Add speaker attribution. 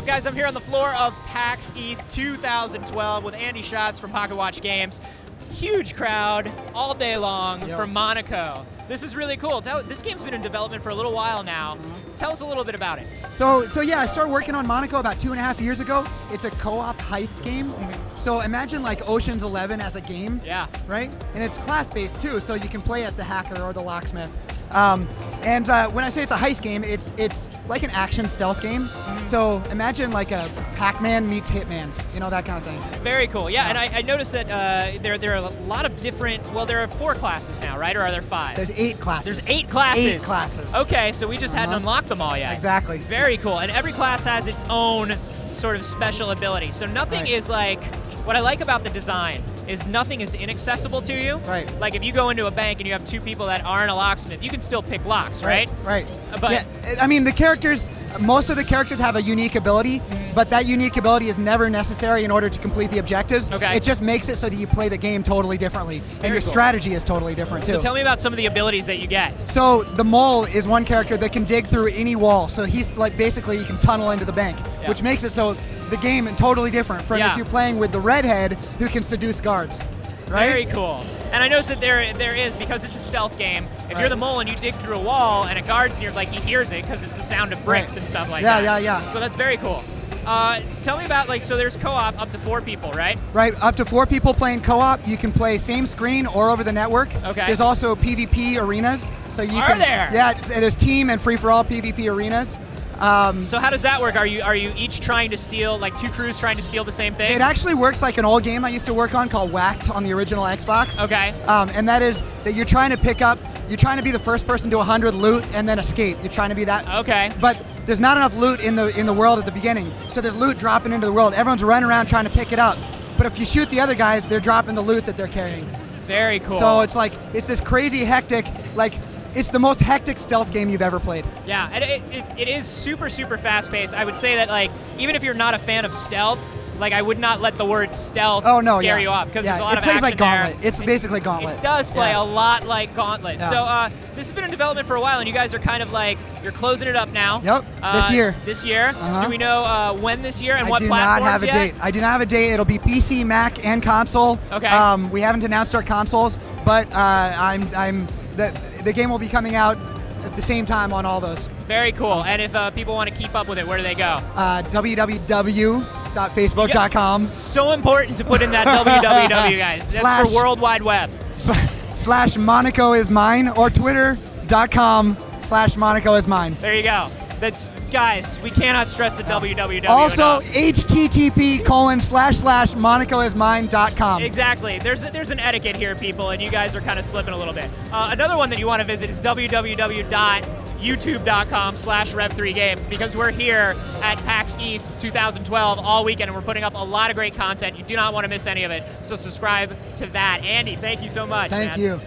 Speaker 1: guys? I'm here on the floor of PAX East 2012 with Andy Schatz from Pocketwatch Games. Huge crowd all day long from Monaco. This is really cool. This game's been in development for a little while now. Tell us a little bit about it.
Speaker 2: So yeah, I started working on Monaco about 2.5 years ago. It's a co-op heist game. So imagine like Ocean's 11 as a game.
Speaker 1: Yeah.
Speaker 2: Right? And it's class-based too, so you can play as the hacker or the locksmith. When I say it's a heist game, it's like an action stealth game. So imagine like a Pac-Man meets Hitman, you know, that kind of thing.
Speaker 1: Very cool. Yeah, and I noticed that there are a lot of different. Well, there are 4 classes now, right? Or are there 5?
Speaker 2: There's 8 classes.
Speaker 1: There's 8 classes.
Speaker 2: 8 classes.
Speaker 1: Okay, so we just hadn't unlocked them all yet.
Speaker 2: Exactly.
Speaker 1: Very cool. And every class has its own sort of special ability. So nothing is like. What I like about the design is nothing is inaccessible to you.
Speaker 2: Right.
Speaker 1: Like if you go into a bank and you have 2 people that aren't a locksmith, you can still pick locks, right?
Speaker 2: Right.
Speaker 1: But
Speaker 2: yeah, I mean, most of the characters have a unique ability, but that unique ability is never necessary in order to complete the objectives.
Speaker 1: Okay.
Speaker 2: It just makes it so that you play the game totally differently, and your
Speaker 1: cool.
Speaker 2: strategy is totally different too.
Speaker 1: So tell me about some of the abilities that you get.
Speaker 2: So the mole is one character that can dig through any wall. So he's like basically he can tunnel into the bank, which makes it so the game is totally different from if you're playing with the redhead who can seduce guards. Right?
Speaker 1: Very cool. And I noticed that there is, because it's a stealth game, if you're the mole and you dig through a wall and a guard's near, like he hears it because it's the sound of bricks and stuff like that.
Speaker 2: Yeah.
Speaker 1: So that's very cool. Tell me about, so there's co-op up to 4 people, right?
Speaker 2: Right, up to 4 people playing co-op. You can play same screen or over the network.
Speaker 1: Okay.
Speaker 2: There's also PvP arenas. So you
Speaker 1: Are there?
Speaker 2: Yeah, there's team and free-for-all PvP arenas.
Speaker 1: So how does that work? Are you each trying to steal, like 2 crews trying to steal the same thing?
Speaker 2: It actually works like an old game I used to work on called Whacked on the original Xbox.
Speaker 1: Okay.
Speaker 2: And that is that you're trying to be the first person to 100 loot and then escape. You're trying to be that.
Speaker 1: Okay.
Speaker 2: But there's not enough loot in the world at the beginning. So there's loot dropping into the world. Everyone's running around trying to pick it up. But if you shoot the other guys, they're dropping the loot that they're carrying.
Speaker 1: Very cool.
Speaker 2: So it's this crazy hectic, it's the most hectic stealth game you've ever played.
Speaker 1: Yeah, and it is super, super fast-paced. I would say that, even if you're not a fan of stealth, I would not let the word stealth scare you off, because there's a lot of action
Speaker 2: it plays like Gauntlet.
Speaker 1: there.
Speaker 2: It's basically Gauntlet.
Speaker 1: It does play a lot like Gauntlet.
Speaker 2: Yeah.
Speaker 1: So this has been in development for a while, and you guys are kind of you're closing it up now.
Speaker 2: Yep, this year.
Speaker 1: This year. Do we know when this year and what platforms
Speaker 2: I do not have a
Speaker 1: yet?
Speaker 2: date. I do not have a date. It'll be PC, Mac, and console.
Speaker 1: Okay.
Speaker 2: We haven't announced our consoles, but the game will be coming out at the same time on all those.
Speaker 1: Very cool. And if people want to keep up with it, where do they go?
Speaker 2: www.facebook.com.
Speaker 1: So important to put in that www, guys. That's for World Wide Web.
Speaker 2: / Monaco is mine, or twitter.com/Monaco is mine.
Speaker 1: There you go. Guys, we cannot stress the www
Speaker 2: Also,
Speaker 1: enough.
Speaker 2: http://monacoismine.com.
Speaker 1: Exactly. There's an etiquette here, people, and you guys are kind of slipping a little bit. Another one that you want to visit is www.youtube.com/Rev3Games, because we're here at PAX East 2012 all weekend, and we're putting up a lot of great content. You do not want to miss any of it, so subscribe to that. Andy, thank you so much.
Speaker 2: Thank you.